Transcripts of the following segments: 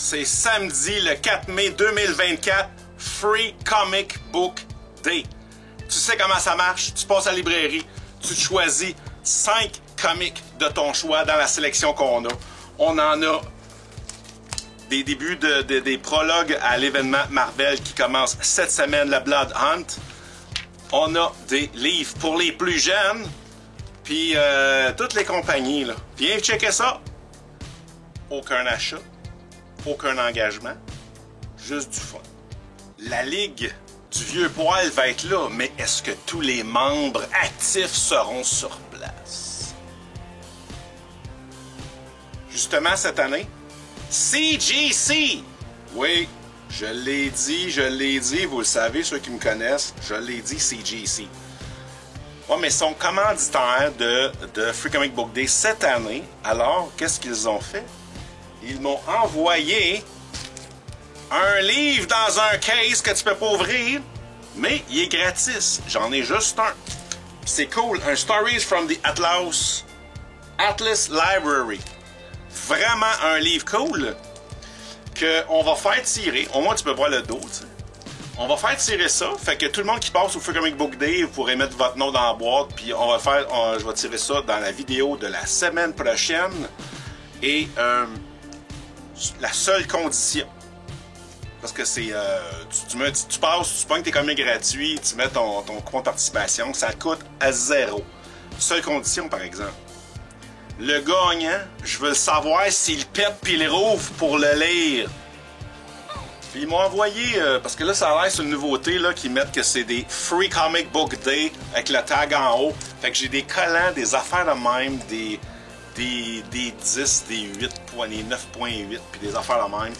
C'est samedi le 4 mai 2024, Free Comic Book Day. Tu sais comment ça marche? Tu passes à la librairie, tu te choisis 5 comics de ton choix dans la sélection qu'on a. On en a des débuts des prologues à l'événement Marvel qui commence cette semaine, le Blood Hunt. On a des livres pour les plus jeunes, puis toutes les compagnies, là. Viens checker ça. Aucun achat, aucun engagement, juste du fun. La Ligue du Vieux Poil va être là, mais est-ce que tous les membres actifs seront sur place? Justement, cette année, CGC! Oui, je l'ai dit, vous le savez, ceux qui me connaissent, je l'ai dit, CGC. Ouais, mais ils sont commanditaires de Free Comic Book Day cette année. Alors, qu'est-ce qu'ils ont fait? Ils m'ont envoyé un livre dans un case que tu peux pas ouvrir, mais il est gratis. J'en ai juste un. C'est cool. Un Stories from the Atlas Library. Vraiment un livre cool qu'on va faire tirer. Au moins, tu peux voir le dos, tu sais. On va faire tirer ça. Fait que tout le monde qui passe au Free Comic Book Day, vous pourrez mettre votre nom dans la boîte. Puis je vais tirer ça dans la vidéo de la semaine prochaine. Et la seule condition, parce que c'est tu passes, tu pognes tes comics gratuits, tu mets ton compte de participation, ça coûte à 0. Seule condition, par exemple, le gagnant, je veux savoir s'il pète puis il rouvre pour le lire. Puis ils m'ont envoyé, parce que là ça a l'air c'est une nouveauté là, qu'ils mettent que c'est des Free Comic Book Day avec le tag en haut. Fait que j'ai des collants, des affaires de même, des 10, des 8, des 9.8, puis des affaires de même.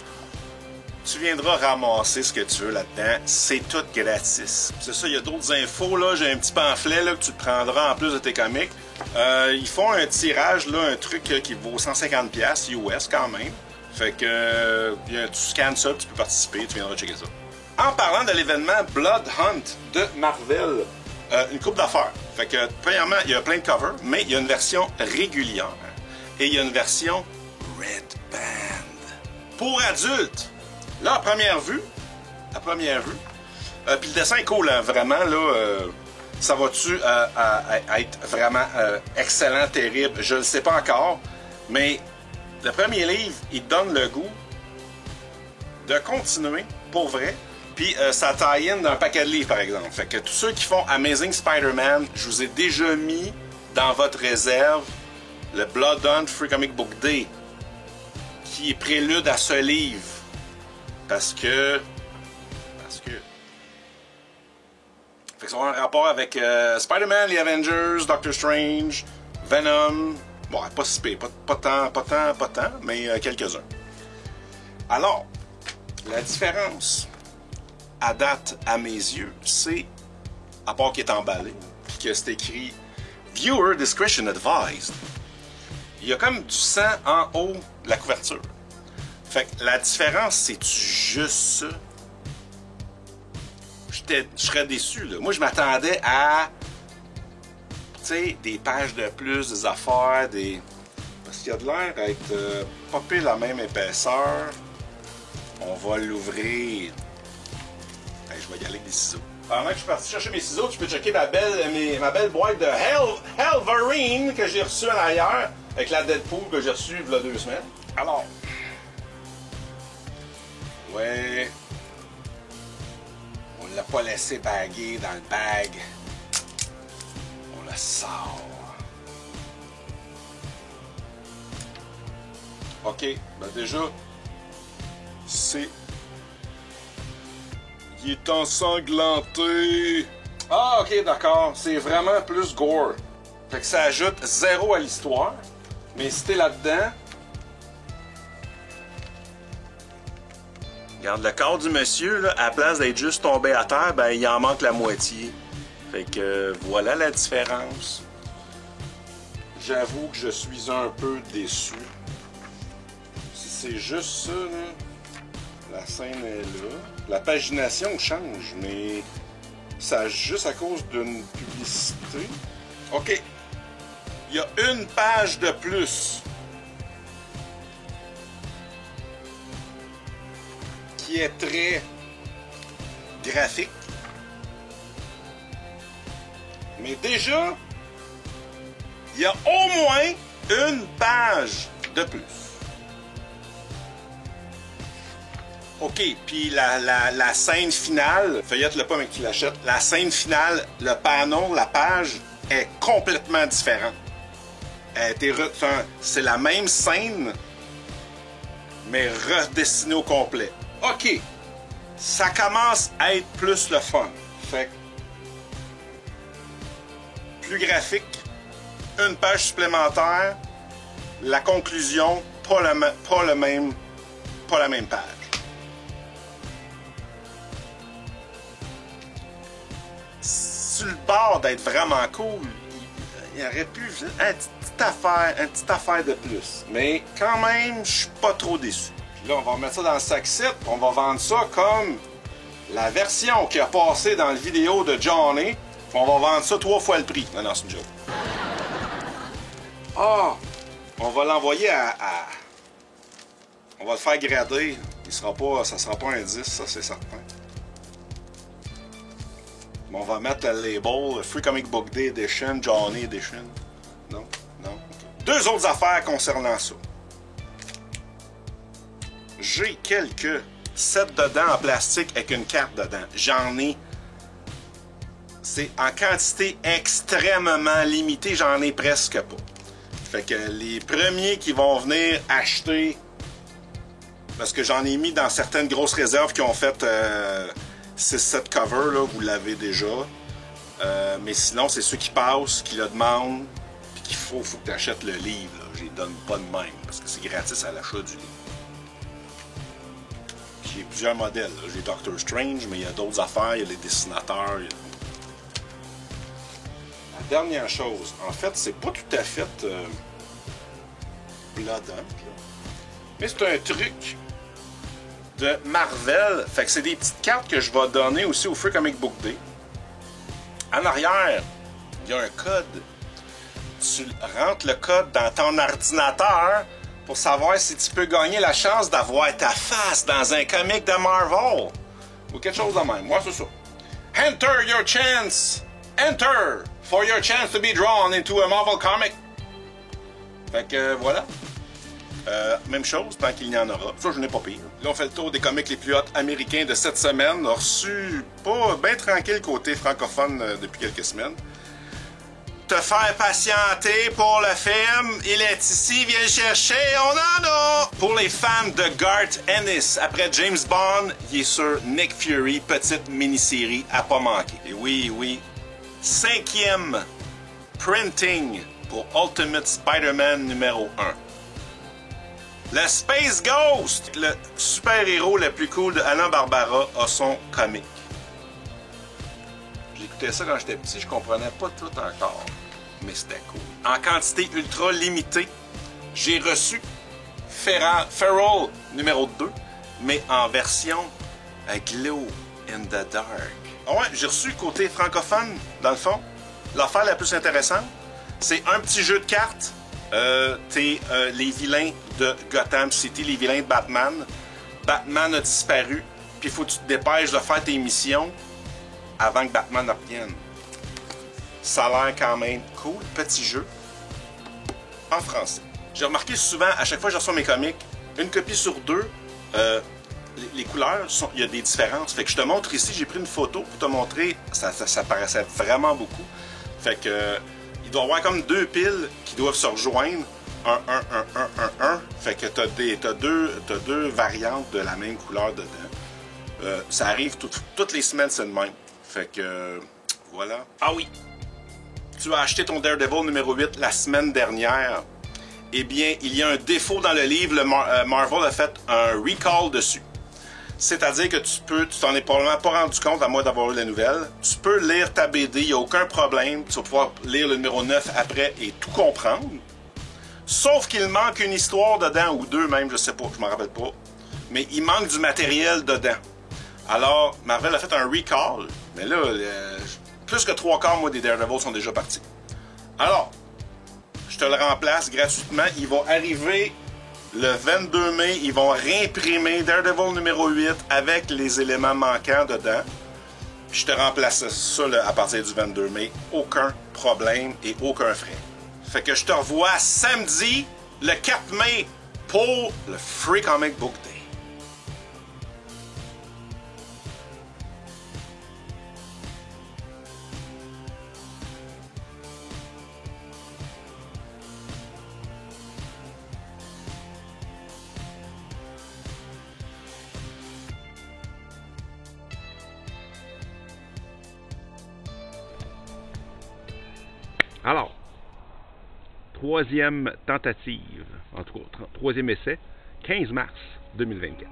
Tu viendras ramasser ce que tu veux là-dedans. C'est tout gratis. C'est ça, il y a d'autres infos. Là. J'ai un petit pamphlet là, que tu te prendras en plus de tes comics. Ils font un tirage, là, un truc qui vaut 150$ US quand même. Fait que tu scannes ça, tu peux participer, tu viendras checker ça. En parlant de l'événement Blood Hunt de Marvel, une couple d'affaires. Fait que, premièrement, il y a plein de covers, mais il y a une version régulière et il y a une version Red Band pour adultes. Là, à première vue, puis le dessin est cool, hein, vraiment, là, ça va-tu être vraiment excellent, terrible, je ne le sais pas encore, mais le premier livre, il donne le goût de continuer, pour vrai. Puis ça tie-in d'un paquet de livres, par exemple. Fait que tous ceux qui font Amazing Spider-Man, je vous ai déjà mis dans votre réserve le Blood Hunt Free Comic Book Day, qui est prélude à ce livre. Parce que fait que ça a un rapport avec Spider-Man, les Avengers, Doctor Strange, Venom. Bon, pas si pire, pas tant, mais quelques-uns. Alors, la différence à date, à mes yeux, c'est, à part qu'il est emballé, puis que c'est écrit « Viewer Discretion Advised », il y a comme du sang en haut de la couverture. Fait que la différence, c'est juste ça. Je serais déçu, là. Moi, je m'attendais à, tu sais, des pages de plus, des affaires, parce qu'il y a de l'air d'être pas pire la même épaisseur. On va l'ouvrir. Je vais y aller avec des ciseaux. Pendant que je suis parti chercher mes ciseaux, tu peux checker ma belle boîte de Helverine que j'ai reçue à l'arrière, avec la Deadpool que j'ai reçue il y a 2 semaines. Alors, ouais, on l'a pas laissé baguer dans le bag. On le sort. Ok, ben déjà, il est ensanglanté. Ah, ok, d'accord. C'est vraiment plus gore. Fait que ça ajoute 0 à l'histoire. Mais si t'es là-dedans... Regarde, le corps du monsieur, là, à la place d'être juste tombé à terre, ben il en manque la moitié. Fait que voilà la différence. J'avoue que je suis un peu déçu. Si c'est juste ça, là, la scène est là. La pagination change, mais ça juste à cause d'une publicité. OK. Il y a une page de plus. qui est très graphique. Mais déjà, il y a au moins une page de plus. OK, puis la scène finale, feuillette-le pas, mais tu l'achètes. La scène finale, le panneau, la page est complètement différent. C'est la même scène, mais redessinée au complet. OK, ça commence à être plus le fun. Fait plus graphique, une page supplémentaire, la conclusion, pas la même page. Sur le bord d'être vraiment cool, il y aurait pu une petite affaire de plus. Mais quand même, je suis pas trop déçu. Puis là, on va remettre ça dans le sac 7, on va vendre ça comme la version qui a passé dans la vidéo de Johnny. On va vendre ça 3 fois le prix. Non, c'est une joke. Ah! On va l'envoyer on va le faire grader. Ça sera pas un 10, ça c'est certain. On va mettre le label Free Comic Book Day Edition, Johnny Edition. Non? Non? Okay. 2 autres affaires concernant ça. J'ai quelques sets de dents en plastique avec une carte dedans. J'en ai. C'est en quantité extrêmement limitée, j'en ai presque pas. Fait que les premiers qui vont venir acheter, parce que j'en ai mis dans certaines grosses réserves qui ont fait 6-7 covers, là, vous l'avez déjà. Mais sinon, c'est ceux qui passent, qui le demandent, puis qu'il faut que tu achètes le livre. Là. Je les donne pas de même, parce que c'est gratis à l'achat du livre. J'ai plusieurs modèles. J'ai Doctor Strange, mais il y a d'autres affaires, il y a les dessinateurs. La dernière chose, en fait, c'est pas tout à fait Blood Hunt, mais c'est un truc de Marvel. Fait que c'est des petites cartes que je vais donner aussi au Free Comic Book Day. En arrière, il y a un code. Tu rentres le code dans ton ordinateur pour savoir si tu peux gagner la chance d'avoir ta face dans un comic de Marvel. Ou quelque chose de même. Moi, c'est ça. Enter your chance. Enter for your chance to be drawn into a Marvel comic. Fait que voilà. Même chose, tant qu'il y en aura. Ça, je n'ai pas pire. Là, on fait le tour des comics les plus hot américains de cette semaine. On a reçu, pas bien tranquille côté francophone depuis quelques semaines. Te faire patienter pour le film. Il est ici, viens le chercher, on en a! Pour les fans de Garth Ennis, après James Bond, il est sur Nick Fury, petite mini-série à pas manquer. Et oui, 5e printing pour Ultimate Spider-Man numéro 1. Le Space Ghost, le super-héros le plus cool de Hanna-Barbera, a son comic. J'écoutais ça quand j'étais petit, je comprenais pas tout encore, mais c'était cool. En quantité ultra limitée, j'ai reçu Feral numéro 2, mais en version Glow in the Dark. Ah ouais, j'ai reçu côté francophone, dans le fond. L'affaire la plus intéressante, c'est un petit jeu de cartes. T'es les vilains de Gotham City, les vilains de Batman. Batman a disparu, puis il faut que tu te dépêches de faire tes missions avant que Batman revienne. Ça a l'air quand même cool, petit jeu en français. J'ai remarqué souvent, à chaque fois que je reçois mes comics, une copie sur 2, les couleurs, il y a des différences. Fait que je te montre ici, j'ai pris une photo pour te montrer, ça paraissait vraiment beaucoup. Fait que il doit y avoir comme 2 piles qui doivent se rejoindre. 1. Fait que t'as deux variantes de la même couleur dedans. Ça arrive toutes les semaines, c'est le même. Fait que voilà. Ah oui! Tu as acheté ton Daredevil numéro 8 la semaine dernière. Eh bien, il y a un défaut dans le livre. Marvel a fait un recall dessus. C'est-à-dire que tu t'en es probablement pas rendu compte, à moins d'avoir eu la nouvelle. Tu peux lire ta BD, il n'y a aucun problème. Tu vas pouvoir lire le numéro 9 après et tout comprendre. Sauf qu'il manque une histoire dedans, ou 2 même, je sais pas, je m'en rappelle pas. Mais il manque du matériel dedans. Alors, Marvel a fait un recall. Mais là, plus que 3/4, moi, des Daredevil sont déjà partis. Alors, je te le remplace gratuitement. Il va arriver Le 22 mai, ils vont réimprimer Daredevil numéro 8 avec les éléments manquants dedans. Puis je te remplace ça là, à partir du 22 mai. Aucun problème et aucun frais. Fait que je te revois samedi, le 4 mai, pour le Free Comic Book Day. Alors, troisième tentative, en tout cas, troisième essai, 15 mars 2024.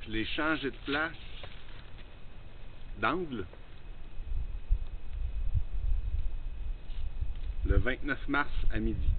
Je l'ai changé de place, d'angle, le 29 mars à midi.